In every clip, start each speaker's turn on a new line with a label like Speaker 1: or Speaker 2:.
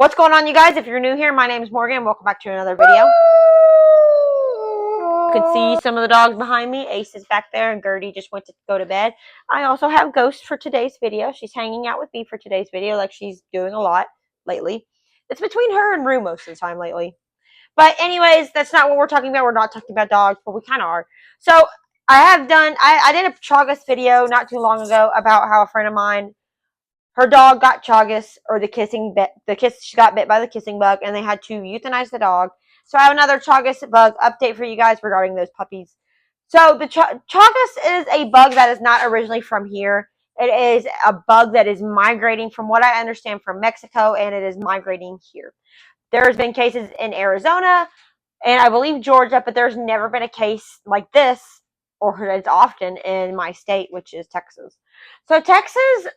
Speaker 1: What's going on, you guys? If you're new here, my name is Morgan. Welcome back to another video. You can see some of the dogs behind me. Ace is back there, and Gertie just went to go to bed. I also have Ghost for today's video. She's hanging out with me for today's video, like she's doing a lot lately. It's between her and Rue most of the time lately. But anyways, that's not what we're talking about. We're not talking about dogs, but we kind of are. So I did a Chagas video not too long ago about how a friend of mine, her dog got Chagas, or she got bit by the kissing bug, and they had to euthanize the dog. So I have another Chagas bug update for you guys regarding those puppies. So the Chagas is a bug that is not originally from here. It is a bug that is migrating, from what I understand, from Mexico, and it is migrating here. There's been cases in Arizona and I believe Georgia, but there's never been a case like this, or as often, in my state, which is Texas. So Texas,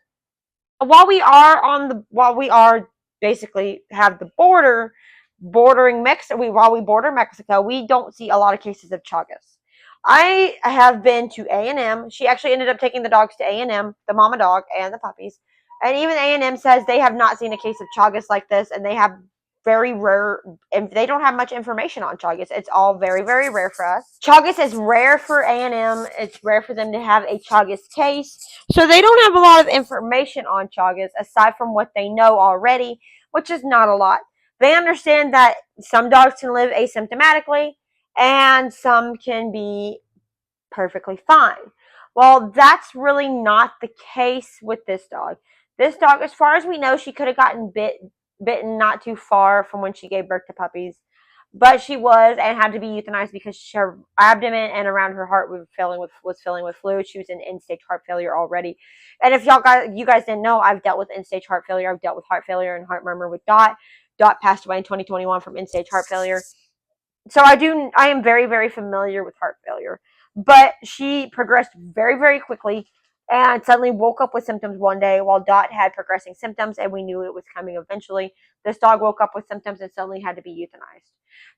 Speaker 1: while we are basically have the bordering Mexico, while we border Mexico, we don't see a lot of cases of Chagas. I have been to A&M. She actually ended up taking the dogs to A&M, the mama dog and the puppies. And even A&M says they have not seen a case of Chagas like this, and they have very rare, and they don't have much information on Chagas. It's all very, very rare for us. Chagas is rare for A&M. It's rare for them to have a Chagas case. So they don't have a lot of information on Chagas aside from what they know already, which is not a lot. They understand that some dogs can live asymptomatically and some can be perfectly fine. Well, that's really not the case with this dog. This dog, as far as we know, she could have gotten bitten not too far from when she gave birth to puppies, but she was and had to be euthanized because her abdomen and around her heart was filling with fluid. She was in end-stage heart failure already. And if you guys didn't know, I've dealt with end-stage heart failure. I've dealt with heart failure and heart murmur with Dot. Dot passed away in 2021 from end-stage heart failure. So I am very, very familiar with heart failure. But she progressed very, very quickly and suddenly woke up with symptoms one day while Dot had progressing symptoms, and we knew it was coming eventually. This dog woke up with symptoms and suddenly had to be euthanized.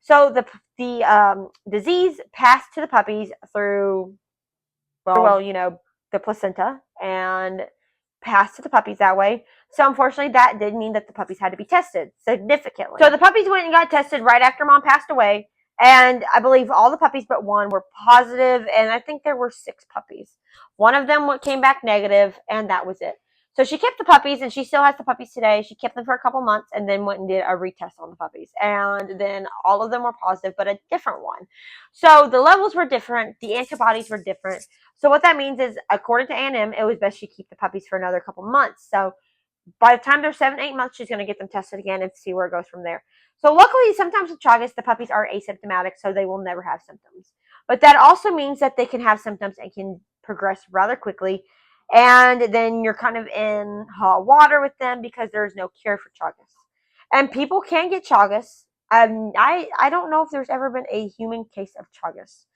Speaker 1: So the disease passed to the puppies through, the placenta, and passed to the puppies that way. So unfortunately, that did mean that the puppies had to be tested significantly. So the puppies went and got tested right after Mom passed away. And I believe all the puppies but one were positive, and I think there were 6 puppies. One of them came back negative, and that was it. So she kept the puppies, and she still has the puppies today. She kept them for a couple months and then went and did a retest on the puppies. And then all of them were positive, but a different one. So the levels were different. The antibodies were different. So what that means is, according to A&M, it was best she keep the puppies for another couple months. So by the time they're 7, 8 months, she's going to get them tested again and see where it goes from there. So luckily, sometimes with Chagas, the puppies are asymptomatic, so they will never have symptoms. But that also means that they can have symptoms and can progress rather quickly. And then you're kind of in hot water with them because there's no cure for Chagas. And people can get Chagas. I don't know if there's ever been a human case of Chagas.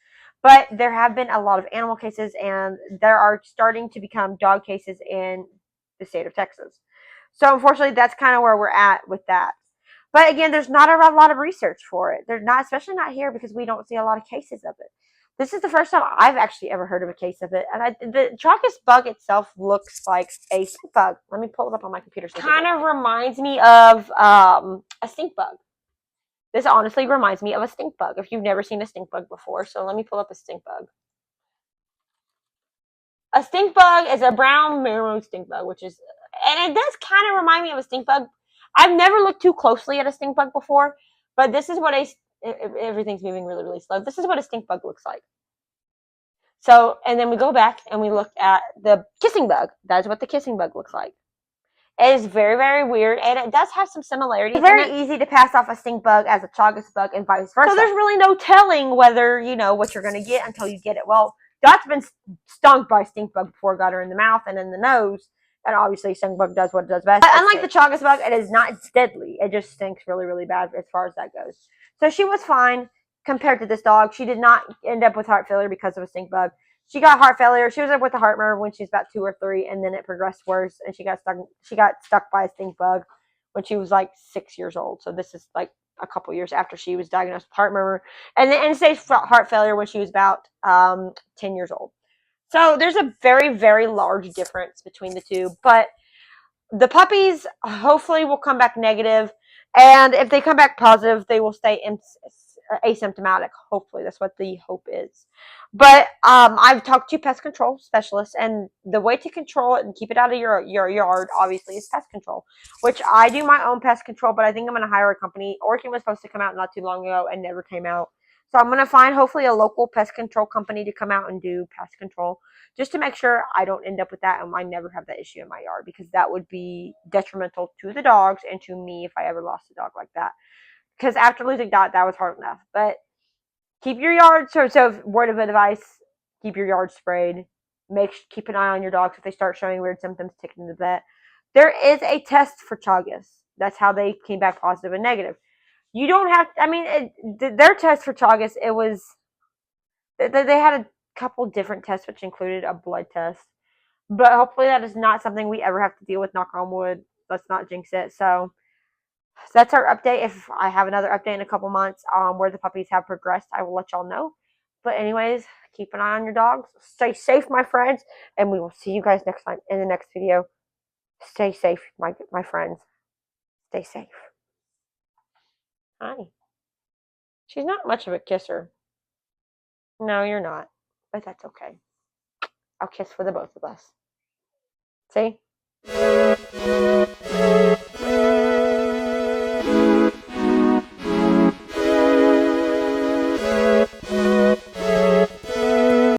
Speaker 1: But there have been a lot of animal cases, and there are starting to become dog cases in the state of Texas. So unfortunately, that's kind of where we're at with that. But again, there's not a lot of research for it. There's not, especially not here, because we don't see a lot of cases of it. This is the first time I've actually ever heard of a case of it. And the Chagas bug itself looks like a stink bug. Let me pull it up on my computer. Kind of reminds me of a stink bug. This honestly reminds me of a stink bug, if you've never seen a stink bug before. So let me pull up a stink bug. A stink bug is a brown marrow stink bug, and it does kind of remind me of a stink bug. I've never looked too closely at a stink bug before, but this is what everything's moving really, really slow. This is what a stink bug looks like. So, and then we go back and we look at the kissing bug. That's what the kissing bug looks like. It is very, very weird, and it does have some similarities. It's very easy to pass off a stink bug as a Chagas bug and vice versa. So there's really no telling whether you know what you're going to get until you get it. Well, Dot's been stung by a stink bug before, got her in the mouth and in the nose, and obviously stink bug does what it does best. But unlike the Chagas bug, it is not deadly. It just stinks really, really bad as far as that goes. So she was fine compared to this dog. She did not end up with heart failure because of a stink bug. She got heart failure. She was up with a heart murmur when she was about 2 or 3, and then it progressed worse, and she got stuck by a stink bug when she was like 6 years old. So this is like a couple years after she was diagnosed with heart murmur, and then end-stage heart failure when she was about 10 years old. So there's a very, very large difference between the two, but the puppies hopefully will come back negative. And if they come back positive, they will stay asymptomatic. Hopefully, that's what the hope is. But I've talked to pest control specialists, and the way to control it and keep it out of your yard, obviously, is pest control. Which I do my own pest control, but I think I'm going to hire a company. Orkin was supposed to come out not too long ago and never came out. So I'm going to find hopefully a local pest control company to come out and do pest control, just to make sure I don't end up with that and I never have that issue in my yard, because that would be detrimental to the dogs and to me if I ever lost a dog like that. Because after losing Dot, that was hard enough. But keep your yard, so word of advice, keep your yard sprayed. Keep an eye on your dogs if they start showing weird symptoms, take them to the vet. There is a test for Chagas. That's how they came back positive and negative. You don't have, I mean, their test for Chagas, it was, they had a couple different tests, which included a blood test. But hopefully that is not something we ever have to deal with, knock on wood. Let's not jinx it. So that's our update. If I have another update in a couple months where the puppies have progressed, I will let y'all know. But anyways, keep an eye on your dogs. Stay safe, my friends. And we will see you guys next time in the next video. Stay safe, my friends. Stay safe. Hi. She's not much of a kisser. No, you're not. But that's okay. I'll kiss for the both of us. See?